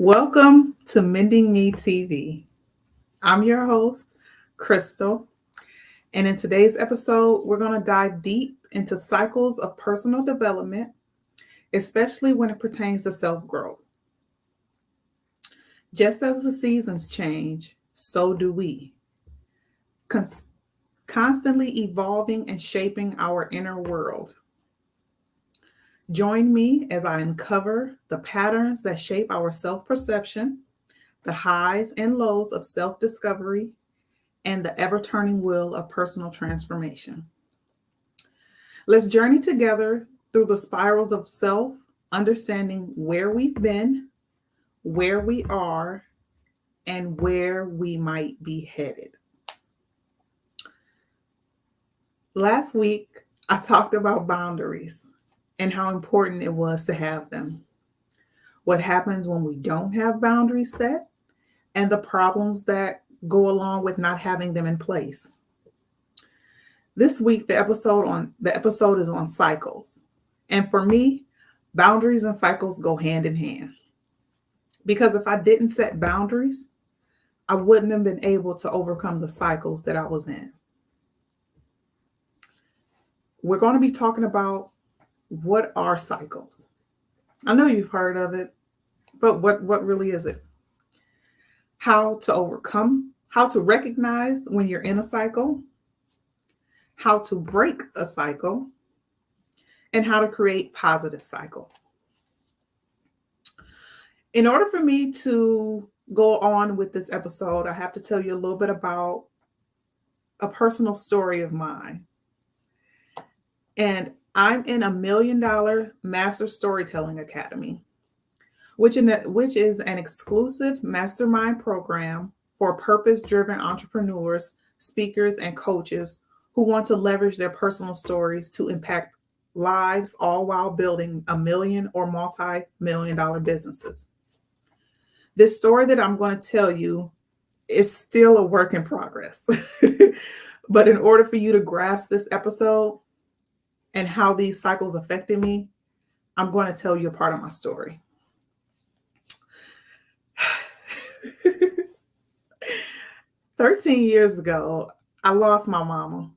Welcome to Mending Me TV. I'm your host, Crystal, and in today's episode, we're going to dive deep into cycles of personal development, especially when it pertains to self growth. Just as the seasons change, so do we, cons- constantly evolving and shaping our inner world. Join me as I uncover the patterns that shape our self perception, the highs and lows of self discovery, and the ever turning wheel of personal transformation. Let's journey together through the spirals of self, understanding where we've been, where we are, and where we might be headed. Last week, I talked about boundaries and how important it was to have them. What happens when we don't have boundaries set, and the problems that go along with not having them in place. This week the episode is on cycles. And for me, boundaries and cycles go hand in hand. Because if I didn't set boundaries, I wouldn't have been able to overcome the cycles that I was in. We're going to be talking about what are cycles. I know you've heard of it, but what really is it? How to overcome, how to recognize when you're in a cycle, how to break a cycle, and how to create positive cycles. In order for me to go on with this episode, I have to tell you a little bit about a personal story of mine. And I'm in $1 Million Master Storytelling Academy, which is an exclusive mastermind program for purpose-driven entrepreneurs, speakers, and coaches who want to leverage their personal stories to impact lives, all while building a million or multi-million dollar businesses. This story that I'm going to tell you is still a work in progress. But in order for you to grasp this episode and how these cycles affected me, I'm going to tell you a part of my story. 13 years ago, I lost my mama,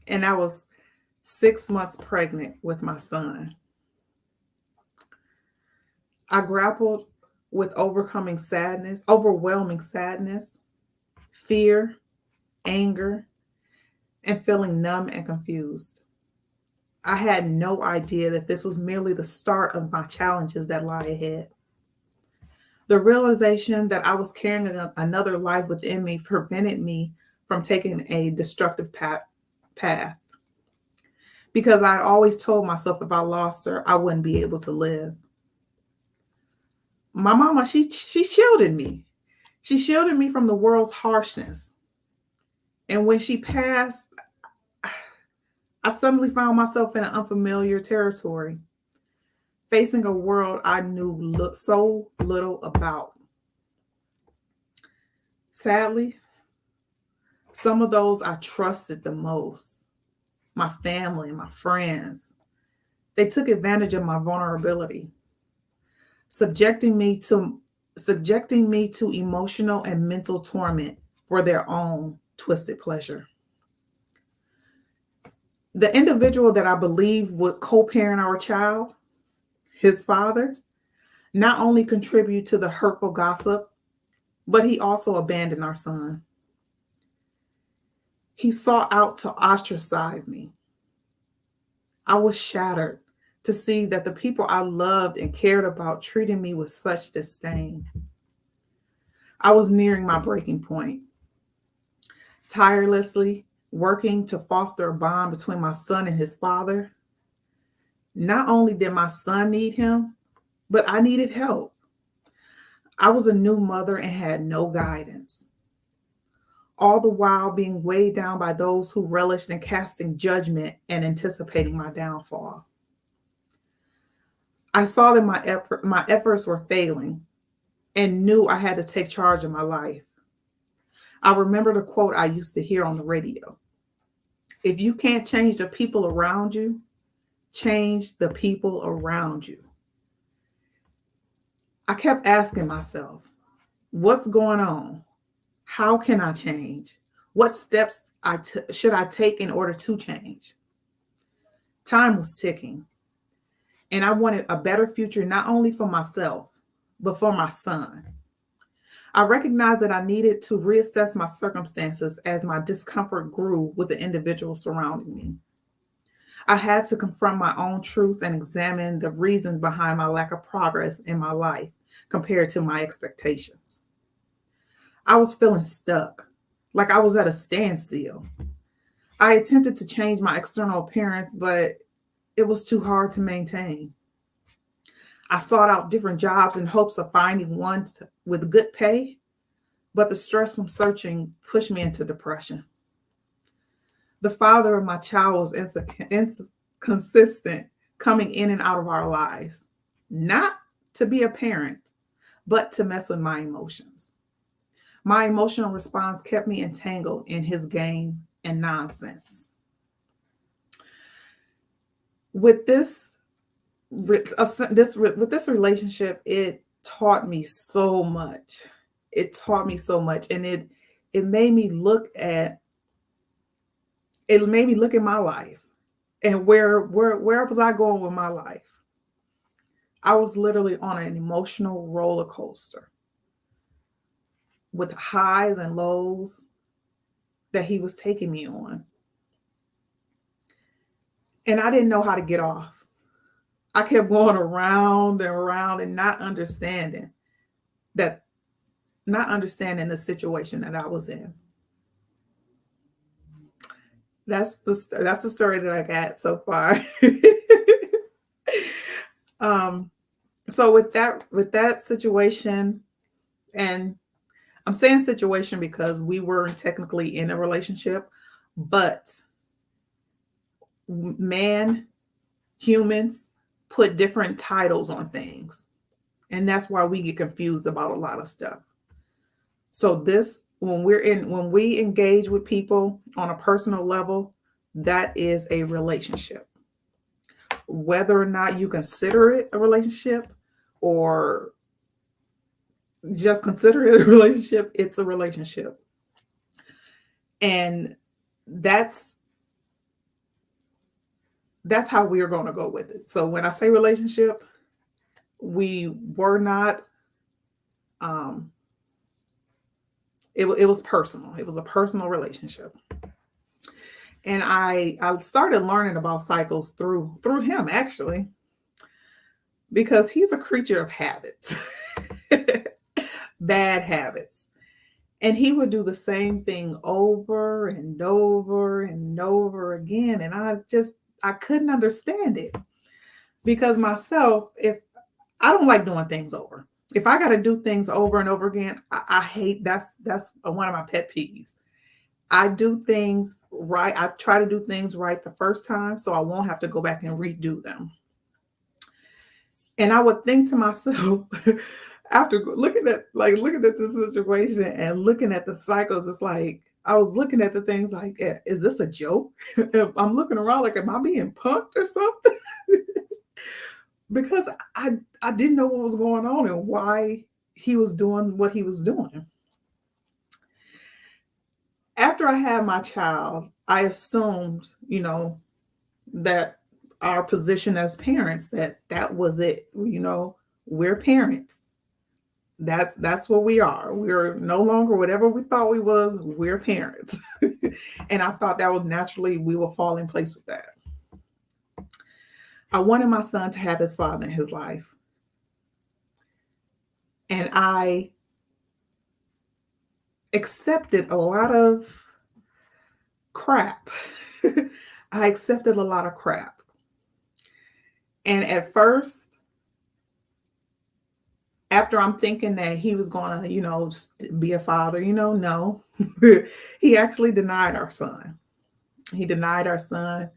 and I was 6 months pregnant with my son. I grappled with overwhelming sadness, fear, anger, and feeling numb and confused. I had no idea that this was merely the start of my challenges that lie ahead. The realization that I was carrying another life within me prevented me from taking a destructive path because I always told myself if I lost her, I wouldn't be able to live. My mama, she shielded me. She shielded me from the world's harshness. And when she passed, I suddenly found myself in an unfamiliar territory, facing a world I knew so little about. Sadly, some of those I trusted the most, my family, my friends, they took advantage of my vulnerability, subjecting me to emotional and mental torment for their own twisted pleasure. The individual that I believe would co-parent our child, his father, not only contributed to the hurtful gossip, but he also abandoned our son. He sought out to ostracize me. I was shattered to see that the people I loved and cared about treated me with such disdain. I was nearing my breaking point, tirelessly working to foster a bond between my son and his father. Not only did my son need him, but I needed help. I was a new mother and had no guidance, all the while being weighed down by those who relished in casting judgment and anticipating my downfall. I saw that my efforts were failing and knew I had to take charge of my life. I remembered a quote I used to hear on the radio. If you can't change the people around you, change the people around you. I kept asking myself, what's going on? How can I change? What steps should I take in order to change? Time was ticking, and I wanted a better future, not only for myself, but for my son. I recognized that I needed to reassess my circumstances as my discomfort grew with the individuals surrounding me. I had to confront my own truths and examine the reasons behind my lack of progress in my life compared to my expectations. I was feeling stuck, like I was at a standstill. I attempted to change my external appearance, but it was too hard to maintain. I sought out different jobs in hopes of finding one with good pay, but the stress from searching pushed me into depression. The father of my child was inconsistent, coming in and out of our lives, not to be a parent, but to mess with my emotions. My emotional response kept me entangled in his game and nonsense. With this relationship, it taught me so much. It taught me so much, and it made me look at my life and where was I going with my life. I was literally on an emotional roller coaster with highs and lows that he was taking me on. And I didn't know how to get off. I kept going around and around and not understanding the situation that I was in. That's the story that I got so far. So with that situation, and I'm saying situation because we weren't technically in a relationship, but humans put different titles on things. And that's why we get confused about a lot of stuff. So when we engage with people on a personal level, that is a relationship. Whether or not you consider it a relationship or just consider it a relationship, it's a relationship. And that's how we are going to go with it. So when I say relationship, we were not, it was personal. It was a personal relationship. And I started learning about cycles through him, actually, because he's a creature of habits, bad habits. And he would do the same thing over and over and over again. And I couldn't understand it, because myself, if I don't like doing things over, if I got to do things over and over again, I hate, that's one of my pet peeves. I do things right. I try to do things right the first time, so I won't have to go back and redo them. And I would think to myself, after looking at the situation and looking at the cycles, it's like I was looking at the things like, is this a joke? I'm looking around like, am I being punked or something? Because I didn't know what was going on and why he was doing what he was doing. After I had my child, I assumed, that our position as parents, that was it. We're parents. That's what we are. We're no longer whatever we thought we was. We're parents. And I thought that was naturally, we will fall in place with that. I wanted my son to have his father in his life. And I accepted a lot of crap. I accepted a lot of crap. And at first, after I'm thinking that he was going to, just be a father, no. He actually denied our son. He denied our son.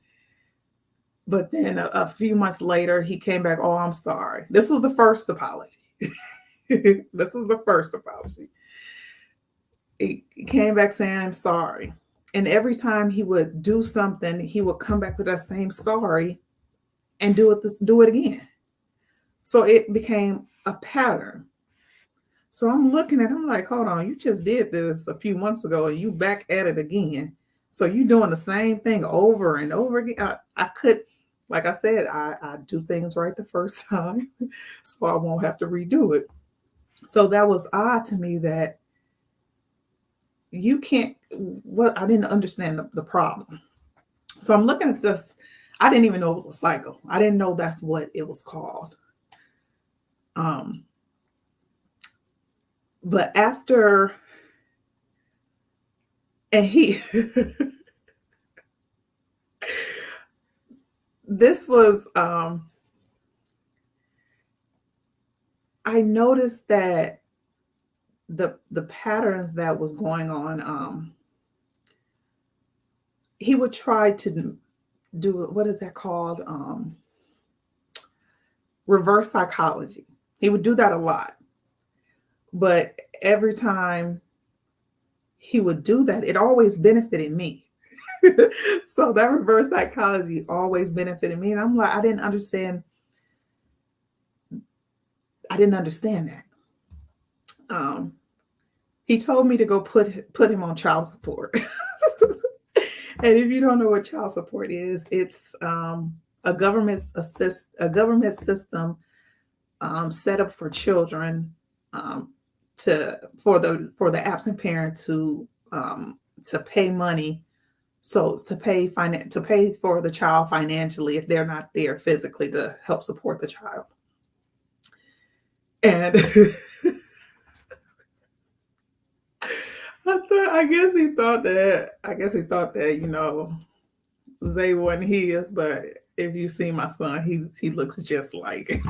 But then a few months later, he came back, oh, I'm sorry. This was the first apology. This was the first apology. He came back saying, I'm sorry. And every time he would do something, he would come back with that same sorry and do it again. So it became a pattern. So I'm looking at, I'm like, hold on, you just did this a few months ago and you back at it again. So you doing the same thing over and over again. I could, like I said, I do things right the first time, so I won't have to redo it. So that was odd to me that you can't, well, I didn't understand the problem. So I'm looking at this. I didn't even know it was a cycle. I didn't know that's what it was called. Um, but after, and he, this was, I noticed that the patterns that was going on, he would try to do, what is that called? Reverse psychology. He would do that a lot. But every time he would do that, it always benefited me. So that reverse psychology always benefited me. And I'm like, I didn't understand that. He told me to go put him on child support. And if you don't know what child support is, it's a government system set up for children, for the absent parent to pay money, so to pay for the child financially if they're not there physically to help support the child. And I guess he thought that, Zay wasn't his, but if you see my son, he looks just like him.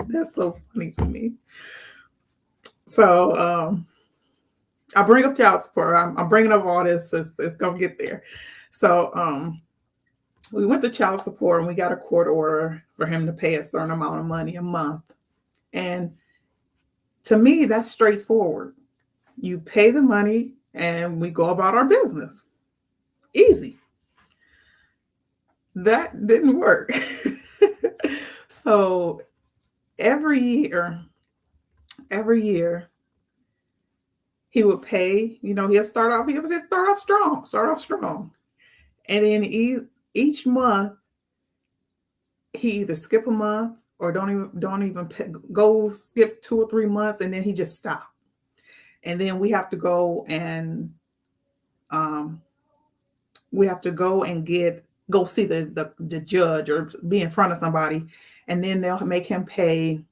That's so funny to me. So I bring up child support. I'm bringing up all this. It's gonna get there. So we went to child support and we got a court order for him to pay a certain amount of money a month. And to me, that's straightforward. You pay the money and we go about our business. Easy. That didn't work. So every year, he would pay, he would start off strong. And then each month, he either skip a month or don't even go skip 2 or 3 months, and then he just stopped. And then we have to go and go see the judge or be in front of somebody, and then they'll make him pay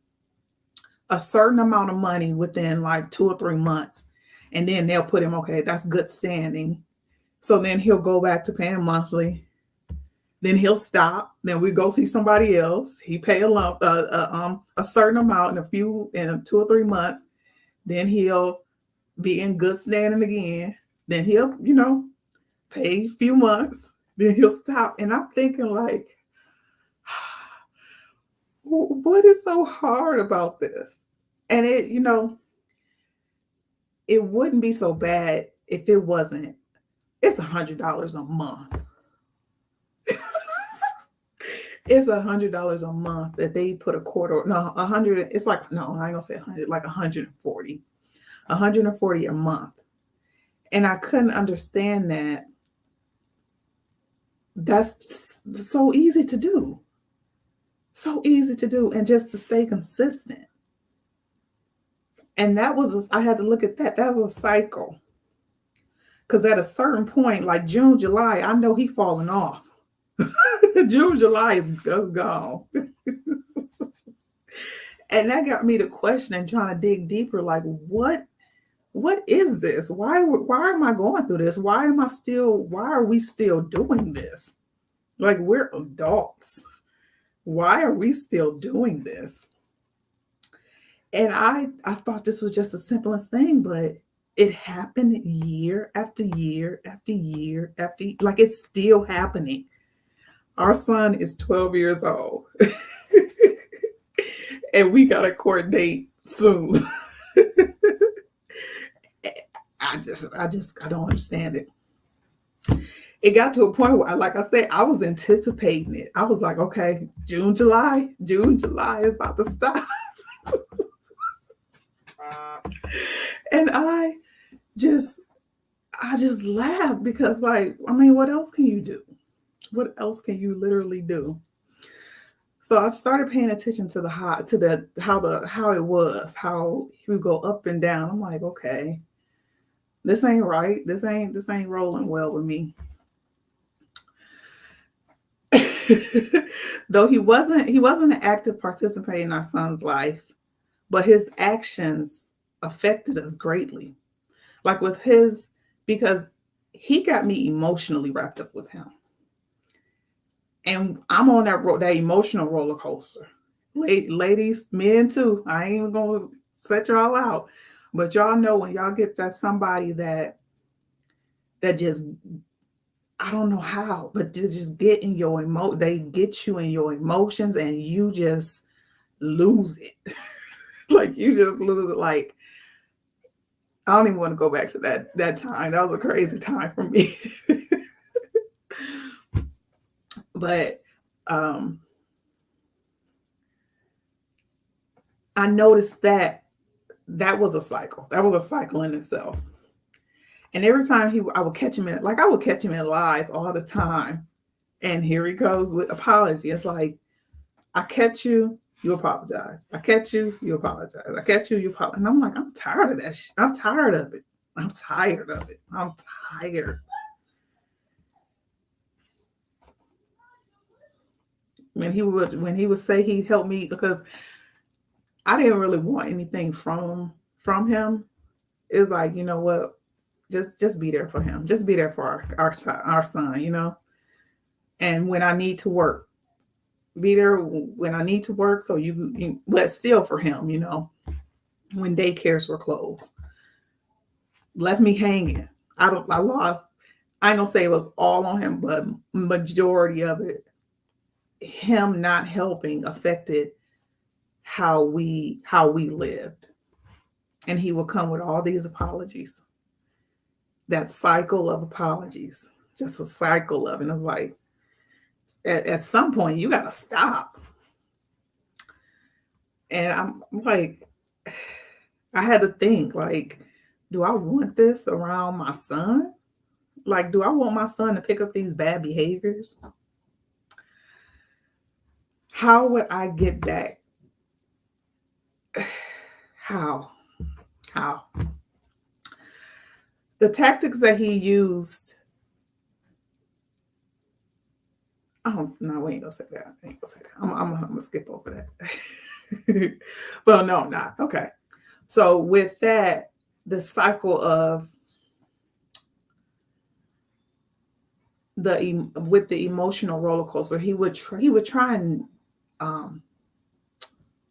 a certain amount of money within like 2 or 3 months. And then they'll put him, okay, that's good standing. So then he'll go back to paying monthly. Then he'll stop. Then we go see somebody else. He pay a certain amount in 2 or 3 months. Then he'll be in good standing again. Then he'll, pay a few months. Then he'll stop. And I'm thinking like, what is so hard about this? And it wouldn't be so bad if it wasn't. It's $100 a month. It's $100 a month that they put a court order. No, 100. It's like, no, I ain't gonna say 100, like 140. 140 a month. And I couldn't understand that. That's so easy to do. So easy to do, and just to stay consistent. And I had to look at that. That was a cycle. Because at a certain point, like June, July, I know he falling off. June, July is gone. And that got me to question and trying to dig deeper. Like, what is this? Why am I going through this? Why are we still doing this? Like, we're adults. Why are we still doing this? And I thought this was just the simplest thing, but it happened year after year after year after, like, it's still happening. Our son is 12 years old. And we got a court date soon. I don't understand it. it got to a point where, like I said, I was anticipating it. I was like, okay, June, July is about to stop. And I just laughed because, like, I mean, what else can you do? What else can you literally do? So I started paying attention to how it was, how he would go up and down. I'm like, okay, this ain't right. This ain't rolling well with me. Though he wasn't an active participant in our son's life, but his actions affected us greatly. Like with his, because he got me emotionally wrapped up with him. And I'm on that emotional roller coaster. Ladies, men too. I ain't even gonna set y'all out. But y'all know when y'all get that somebody that just, I don't know how, but just get in your they get you in your emotions and you just lose it. Like you just lose it. Like, I don't even want to go back to that time. That was a crazy time for me. But I noticed that was a cycle. That was a cycle in itself. And every time I would catch him in lies all the time. And here he goes with apology. It's like, I catch you, you apologize. I catch you, you apologize. I catch you, you apologize. And I'm like, I'm tired of that shit. I'm tired of it. I'm tired. When he would say he'd help me, because I didn't really want anything from him. It was like, you know what? Just be there for him. Just be there for our son, you know? And when I need to work, be there when I need to work. So but still for him, you know, when daycares were closed, left me hanging. I ain't gonna say it was all on him, but majority of it, him not helping affected how we lived. And he would come with all these apologies. That cycle of apologies, just a cycle of, and it's like, at some point you got to stop. And I'm like, I had to think, like, do I want this around my son? Like, do I want my son to pick up these bad behaviors? How would I get back? How? The tactics that he used. Oh, no, we ain't gonna say that. I'm gonna skip over that. Well, no, I'm not. Okay. So with that, the cycle of with the emotional roller coaster, he would try and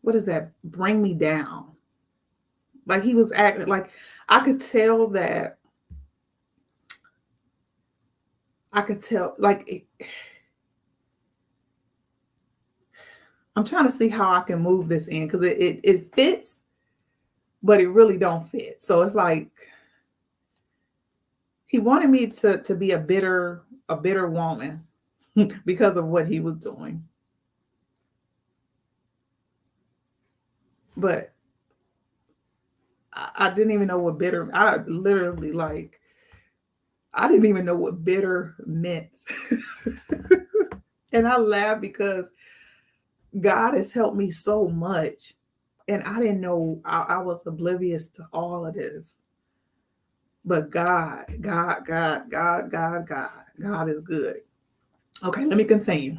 what is that? Bring me down. Like he was acting like, I could tell like I'm trying to see how I can move this in, because it fits, but it really don't fit. So it's like he wanted me to be a bitter woman because of what he was doing. But I didn't even know what bitter, I literally, like, I didn't even know what bitter meant. And I laugh because God has helped me so much. And I didn't know, I was oblivious to all of this. But God is good. Okay, let me continue.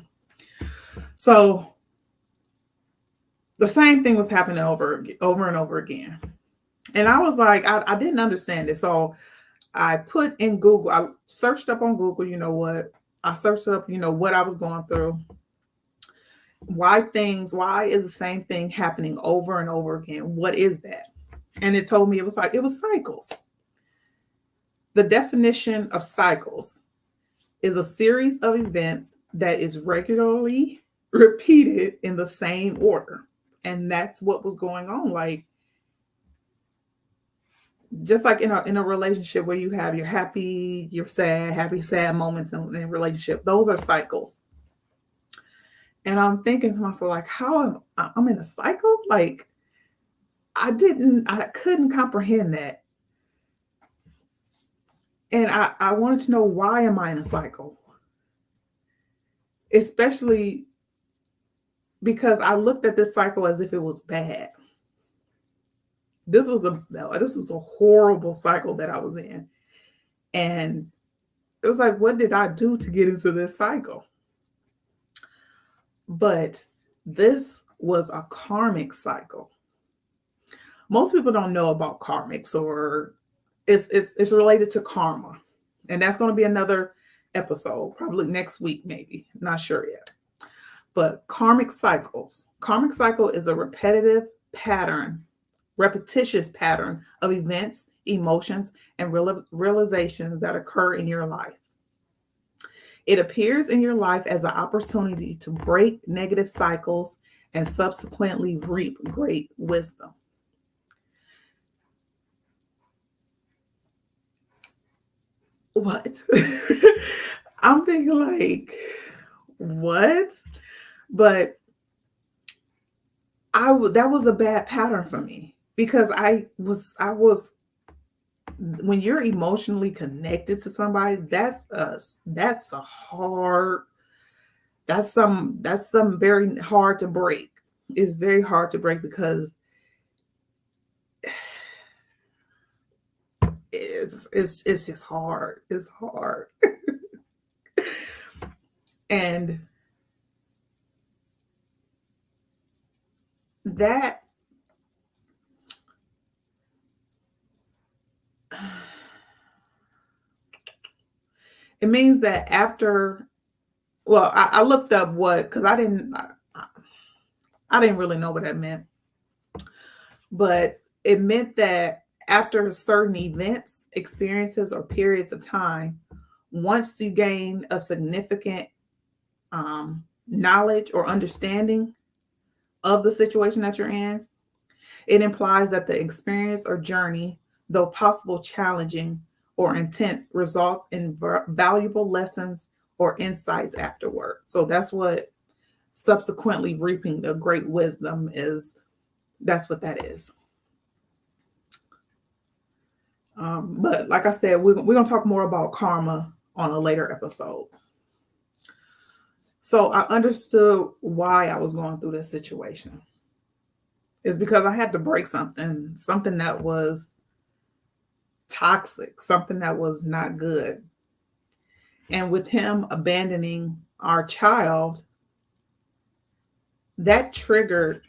So the same thing was happening over and over again. And I was like, I didn't understand it. So I put in Google, I searched up on Google, you know what? I searched up, you know, what I was going through. Why is the same thing happening over and over again? What is that? And it told me it was cycles. The definition of cycles is a series of events that is regularly repeated in the same order. And that's what was going on. Like, just like in a relationship where you have your happy, your sad, happy, sad moments in relationship, those are cycles. And I'm thinking to myself, like, how I'm in a cycle? Like, I couldn't comprehend that. And I wanted to know, why am I in a cycle? Especially because I looked at this cycle as if it was bad. This was a horrible cycle that I was in. And it was like, what did I do to get into this cycle? But this was a karmic cycle. Most people don't know about karmics, or it's related to karma. And that's going to be another episode, probably next week, maybe. Not sure yet. But karmic cycles. Karmic cycle is a repetitious pattern of events, emotions, and realizations that occur in your life. It appears in your life as an opportunity to break negative cycles and subsequently reap great wisdom. What? I'm thinking like, what? But that was a bad pattern for me, because I was when you're emotionally connected to somebody, that's some very hard to break. It's very hard to break, because it's just hard. It's hard. And that it means that after, well, I looked up what, because I didn't really know what that meant, but it meant that after certain events, experiences, or periods of time, once you gain a significant knowledge or understanding of the situation that you're in, it implies that the experience or journey, though possible challenging or intense, results in valuable lessons or insights afterward. So that's what subsequently reaping the great wisdom is. That's what that is. But like I said, we're going to talk more about karma on a later episode. So I understood why I was going through this situation. It's because I had to break something that was toxic, something that was not good. And with him abandoning our child, that triggered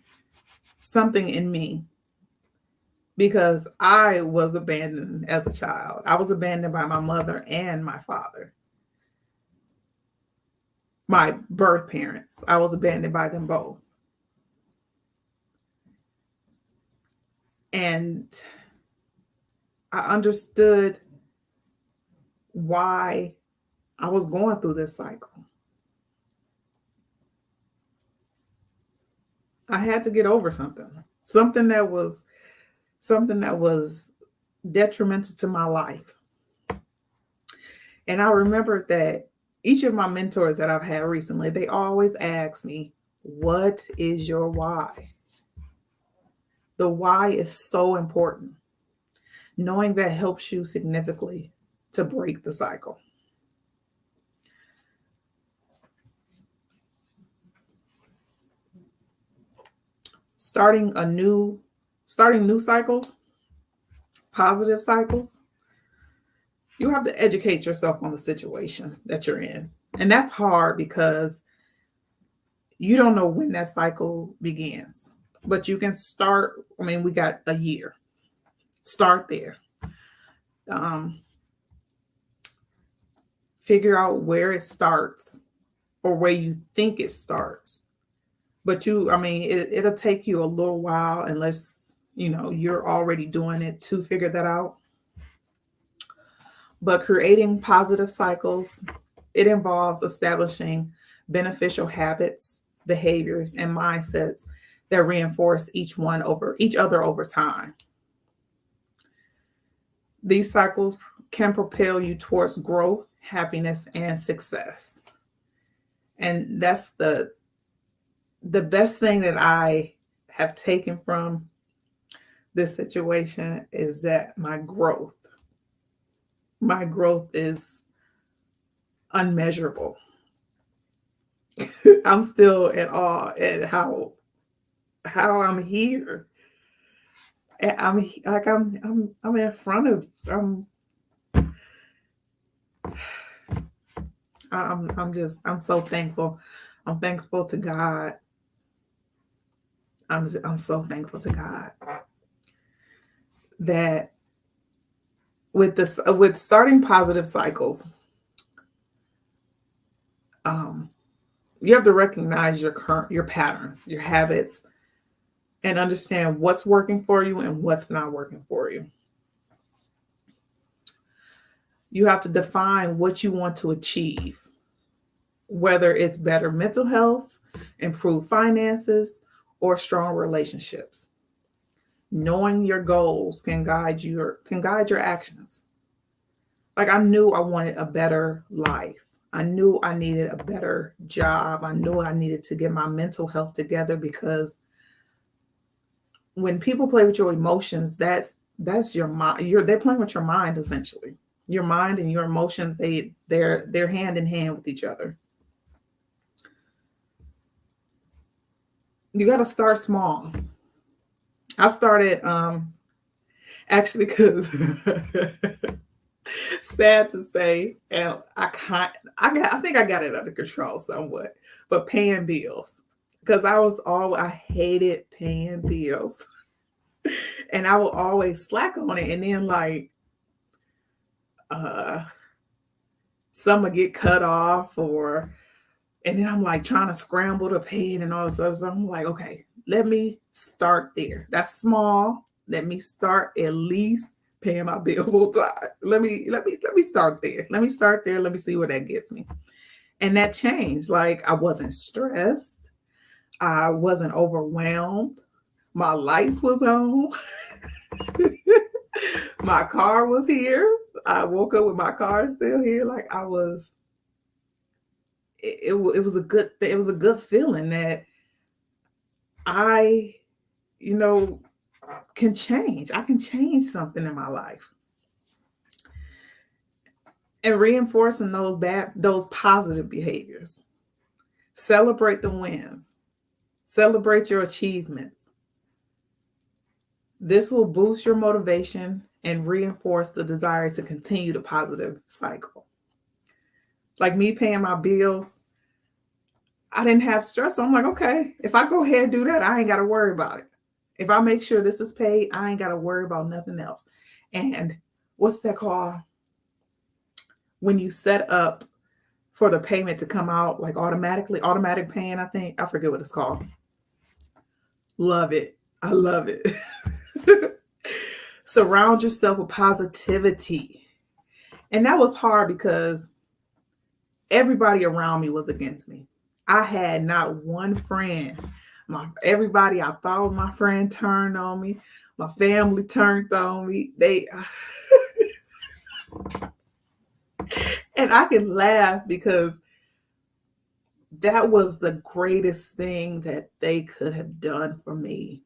something in me, because I was abandoned as a child. I was abandoned by my mother and my father. My birth parents, I was abandoned by them both. And I understood why I was going through this cycle. I had to get over something that was detrimental to my life. And I remember that each of my mentors that I've had recently, they always ask me, what is your why? The why is so important. Knowing that helps you significantly to break the cycle. Starting new cycles, positive cycles, you have to educate yourself on the situation that you're in. And that's hard, because you don't know when that cycle begins. But you can start, we got a year. Start there. Figure out where it starts, or where you think it starts. But it'll take you a little while, unless, you're already doing it, to figure that out. But creating positive cycles, it involves establishing beneficial habits, behaviors, and mindsets that reinforce each other over time. These cycles can propel you towards growth, happiness, and success. And that's the best thing that I have taken from this situation is that my growth is unmeasurable. I'm still at awe at how I'm here. And I'm in front of I'm so thankful. I'm thankful to God. I'm so thankful to God that with starting positive cycles, um, you have to recognize your patterns, your habits, and understand what's working for you and what's not working for you. You have to define what you want to achieve, whether it's better mental health, improved finances, or strong relationships. Knowing your goals can guide your actions. Like I knew I wanted a better life. I knew I needed a better job. I knew I needed to get my mental health together because when people play with your emotions, that's your mind. They're playing with your mind essentially. Your mind and your emotions, they're hand in hand with each other. You got to start small. I started actually because sad to say, and I think I got it under control somewhat, but paying bills because I hated paying bills, and I will always slack on it, and then like uh some would get cut off, and then I'm like trying to scramble to pay it and all this other stuff. I'm like, okay, let me start there. That's small. Let me start at least paying my bills on time. Let me start there. Let me start there. Let me see where that gets me. And that changed. Like I wasn't stressed. I wasn't overwhelmed. My lights was on. My car was here. I woke up with my car still here. Like I was. It was a good. It was a good feeling that I, you know, can change. I can change something in my life. And reinforcing those positive behaviors. Celebrate the wins. Celebrate your achievements. This will boost your motivation and reinforce the desire to continue the positive cycle. Like me paying my bills, I didn't have stress. So I'm like, okay, if I go ahead and do that, I ain't got to worry about it. If I make sure this is paid, I ain't got to worry about nothing else. And what's that called? When you set up for the payment to come out like automatically, automatic paying, I think. I forget what it's called. Love it. I love it. Surround yourself with positivity. And that was hard because everybody around me was against me. I had not one friend. Everybody I thought was my friend turned on me. My family turned on me. And I can laugh because that was the greatest thing that they could have done for me.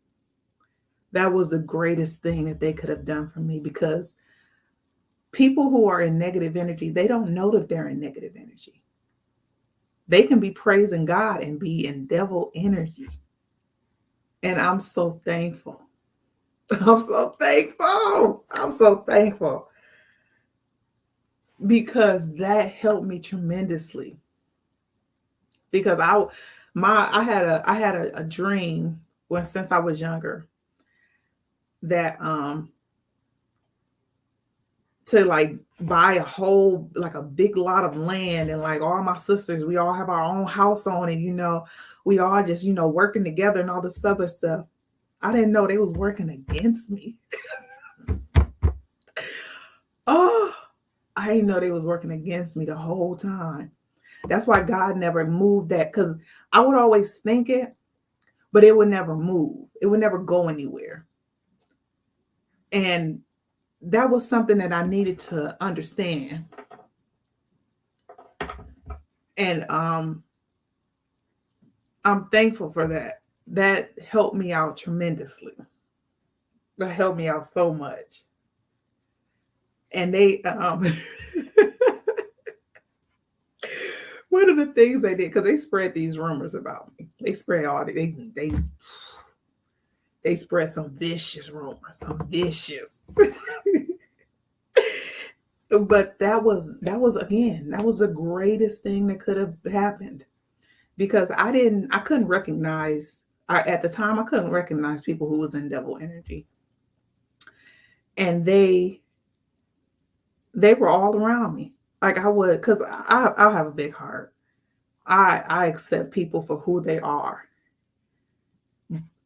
That was the greatest thing that they could have done for me because people who are in negative energy, they don't know that they're in negative energy. They can be praising God and be in devil energy. And I'm so thankful. I'm so thankful. I'm so thankful because that helped me tremendously. Because I had a dream since I was younger that to like buy a whole like a big lot of land, and like all my sisters, we all have our own house on it, we all just working together and all this other stuff. I didn't know they was working against me. Oh, I didn't know they was working against me the whole time. That's why God never moved that, because I would always think it, but it would never move. It would never go anywhere. And that was something that I needed to understand. And I'm thankful for that. That helped me out tremendously. That helped me out so much. And they one of the things they did, because they spread these rumors about me. They spread all they spread some vicious rumors, some vicious. But that was again, that was the greatest thing that could have happened, because I couldn't recognize, at the time I couldn't recognize people who was in devil energy. And they were all around me. Like I would, because I have a big heart. I accept people for who they are.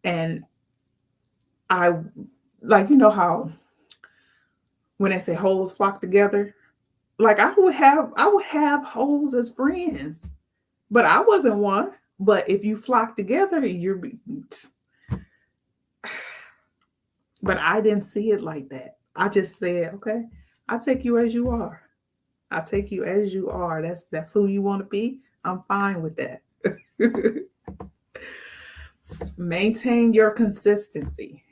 And I, like, you know how when they say hoes flock together, like I would have hoes as friends, but I wasn't one. But if you flock together, but I didn't see it like that. I just said, okay, I take you as you are. I take you as you are. That's who you want to be. I'm fine with that. Maintain your consistency.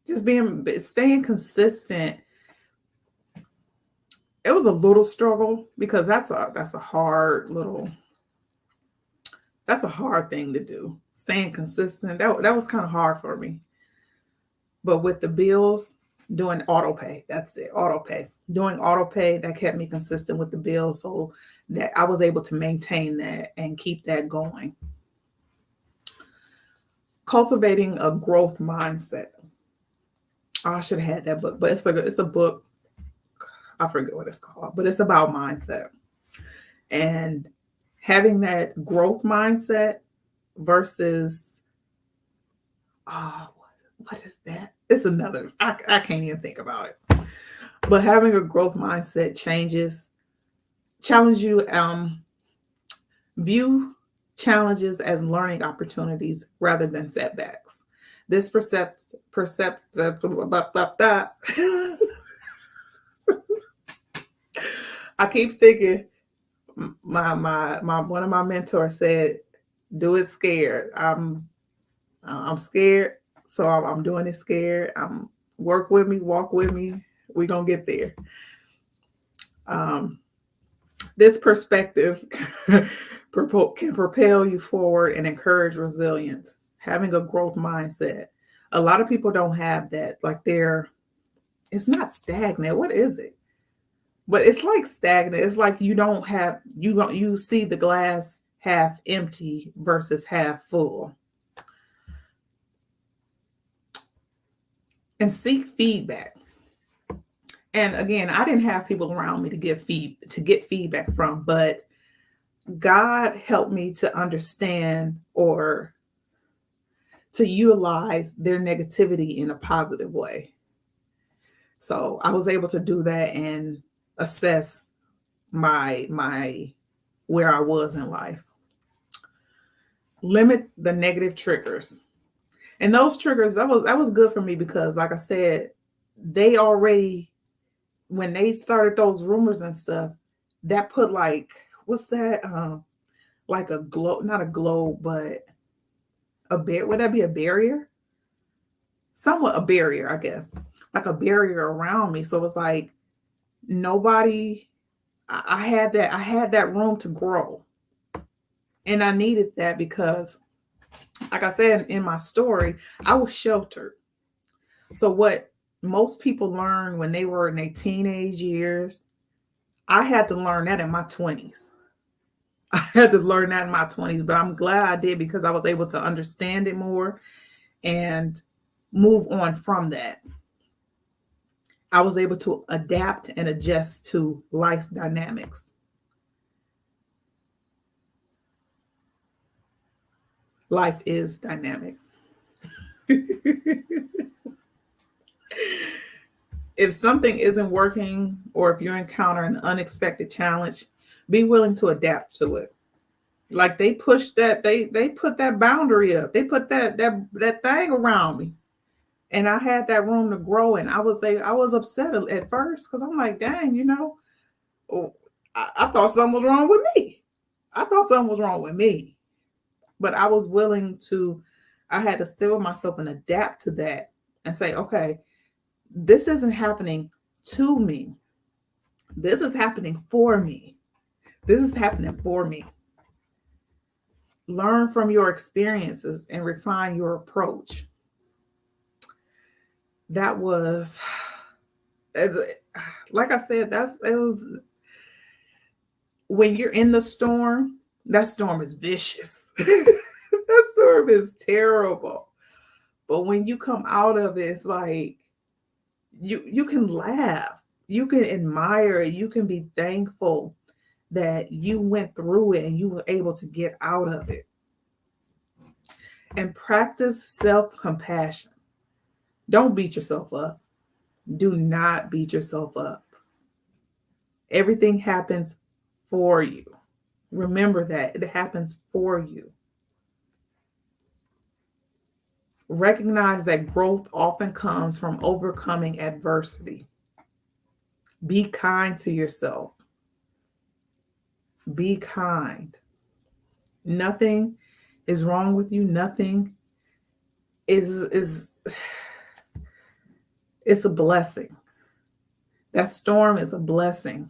Just staying consistent. It was a little struggle, because that's a hard thing to do. Staying consistent. That was kind of hard for me. But with the bills, doing auto pay, that's it. Auto pay. Doing auto pay, that kept me consistent with the bills, so that I was able to maintain that and keep that going. Cultivating a growth mindset. Oh, I should have had that book, but it's a book. I forget what it's called, but it's about mindset. And having that growth mindset versus, what is that? It's another, I can't even think about it. But having a growth mindset challenge you, view challenges as learning opportunities rather than setbacks. This I keep thinking, my one of my mentors said, do it scared. I'm scared, so I'm doing it scared. Work with me, walk with me. We're gonna get there. This perspective can propel you forward and encourage resilience. Having a growth mindset. A lot of people don't have that. Like it's not stagnant. What is it? But it's like stagnant. It's like you see the glass half empty versus half full. And seek feedback. And again, I didn't have people around me to get feedback from, but God helped me to understand or to utilize their negativity in a positive way. So I was able to do that and assess my where I was in life. Limit the negative triggers. And those triggers, that was good for me, because like I said, they already, when they started those rumors and stuff, that put like, what's that? Like a globe, not a globe, but would that be a barrier? Somewhat a barrier, I guess. Like a barrier around me. So it's like nobody, I had that room to grow. And I needed that because, like I said in my story, I was sheltered. So what most people learn when they were in their teenage years, I had to learn that in my 20s. I had to learn that in my 20s, but I'm glad I did, because I was able to understand it more and move on from that. I was able to adapt and adjust to life's dynamics. Life is dynamic. If something isn't working, or if you encounter an unexpected challenge, be willing to adapt to it. Like they pushed that, they put that boundary up. They put that thing around me. And I had that room to grow. And I was upset at first because I'm like, dang, oh, I thought something was wrong with me. I thought something was wrong with me. But I was willing to, I had to still with myself and adapt to that and say, okay, this isn't happening to me. This is happening for me. This is happening for me. Learn from your experiences and refine your approach. That was, like I said, it was when you're in the storm, that storm is vicious. That storm is terrible. But when you come out of it, it's like you can laugh, you can admire it, you can be thankful that you went through it and you were able to get out of it. And practice self-compassion. Don't beat yourself up. Do not beat yourself up. Everything happens for you. Remember that it happens for you. Recognize that growth often comes from overcoming adversity. Be kind to yourself. Be kind. Nothing is wrong with you. Nothing is it's a blessing. That storm is a blessing.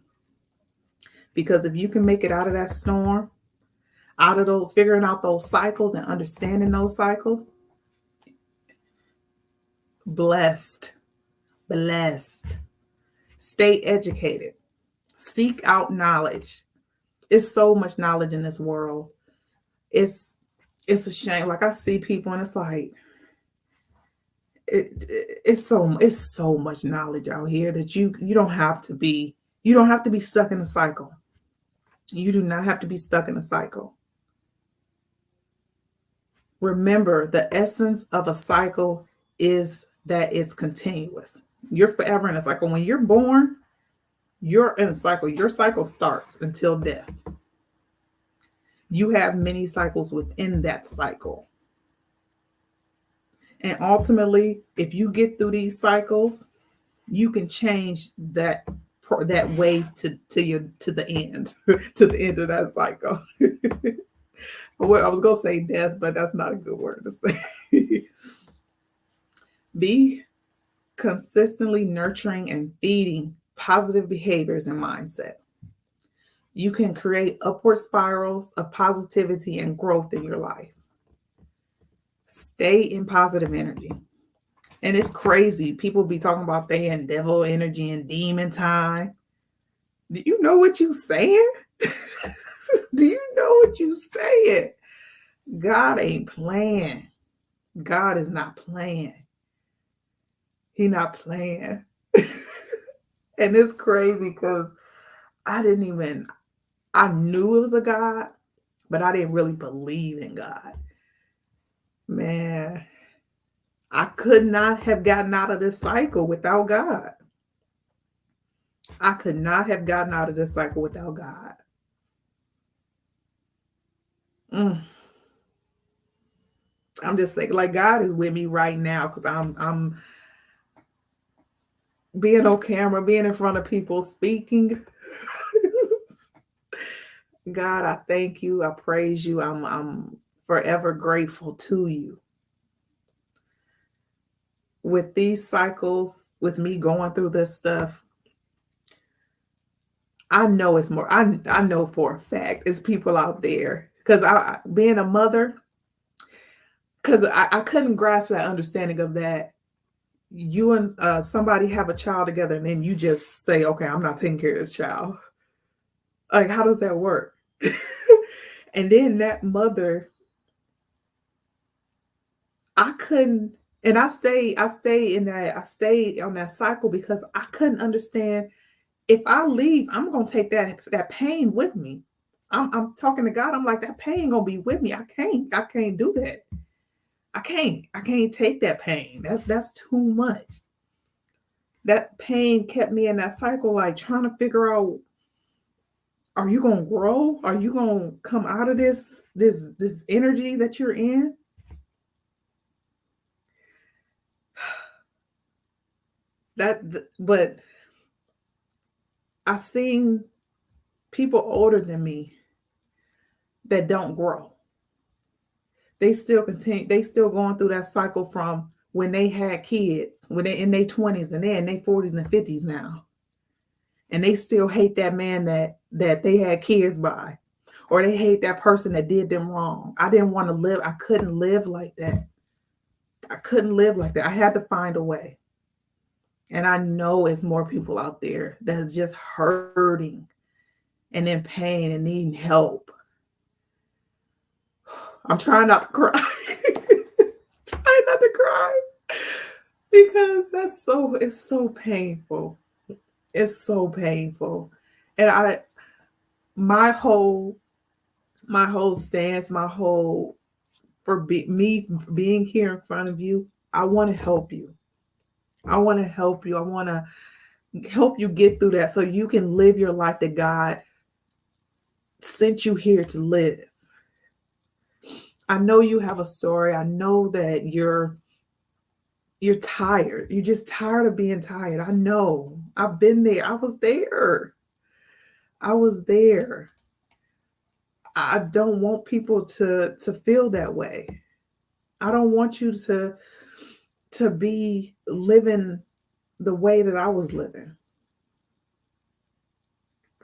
Because if you can make it out of that storm, out of those, figuring out those cycles and understanding those cycles, blessed. Stay educated. Seek out knowledge. It's so much knowledge in this world. It's a shame. Like I see people and it's like, it's so much knowledge out here that you don't have to be stuck in a cycle. You do not have to be stuck in a cycle. Remember, the essence of a cycle is that it's continuous. You're forever in a cycle. When you're born, you're in a cycle. Your cycle starts until death. You have many cycles within that cycle. And ultimately, if you get through these cycles, you can change that way to the end, to the end of that cycle. Well, I was going to say death, but that's not a good word to say. Be consistently nurturing and feeding positive behaviors and mindset. You can create upward spirals of positivity and growth in your life. Stay in positive energy. And it's crazy. People be talking about they in devil energy and demon time. Do you know what you saying? Do you know what you saying? God ain't playing. God is not playing. He not playing. And it's crazy because I knew it was a God, but I didn't really believe in God. Man, I could not have gotten out of this cycle without God. I could not have gotten out of this cycle without God. I'm just thinking like God is with me right now because I'm being on camera, being in front of people, speaking. God, I thank you. I praise you. I'm forever grateful to you. With these cycles, with me going through this stuff, I know it's more. I know for a fact it's people out there because being a mother, because I couldn't grasp that understanding of that. You and somebody have a child together, and then you just say, "Okay, I'm not taking care of this child." Like, how does that work? And then that mother, I couldn't, and I stayed on that cycle because I couldn't understand. If I leave, I'm gonna take that pain with me. I'm talking to God. I'm like, that pain gonna be with me. I can't do that. I can't take that pain. That's too much. That pain kept me in that cycle, like trying to figure out, are you gonna grow? Are you gonna come out of this energy that you're in? But I seen people older than me that don't grow. They still continue, they still going through that cycle from when they had kids, when they in their 20s, and they're in their 40s and 50s now. And they still hate that man that they had kids by, or they hate that person that did them wrong. I didn't want to live. I couldn't live like that. I couldn't live like that. I had to find a way. And I know it's more people out there that's just hurting and in pain and needing help. I'm trying not to cry. Trying not to cry because it's so painful. It's so painful. And my whole stance, me being here in front of you, I want to help you. I want to help you. I want to help you get through that so you can live your life that God sent you here to live. I know you have a story. I know that you're tired. You're just tired of being tired. I know. I've been there. I was there. I don't want people to feel that way. I don't want you to be living the way that I was living.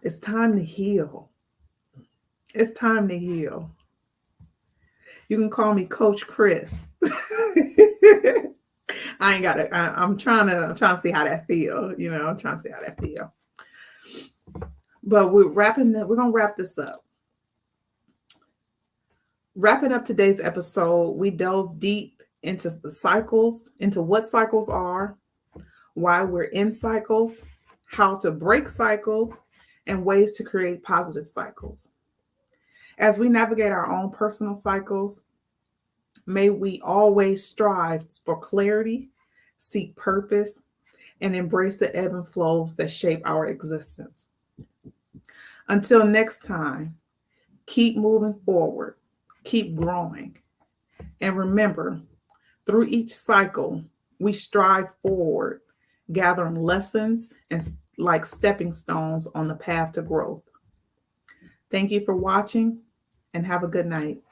It's time to heal. It's time to heal. You can call me Coach Chris. I ain't got it. I'm trying to see how that feel. I'm trying to see how that feel. But we're gonna wrap this up. Wrapping up today's episode, we delve deep into the cycles, into what cycles are, why we're in cycles, how to break cycles, and ways to create positive cycles. As we navigate our own personal cycles, may we always strive for clarity, seek purpose, and embrace the ebb and flows that shape our existence. Until next time, keep moving forward, keep growing, and remember, through each cycle, we strive forward, gathering lessons and like stepping stones on the path to growth. Thank you for watching and have a good night.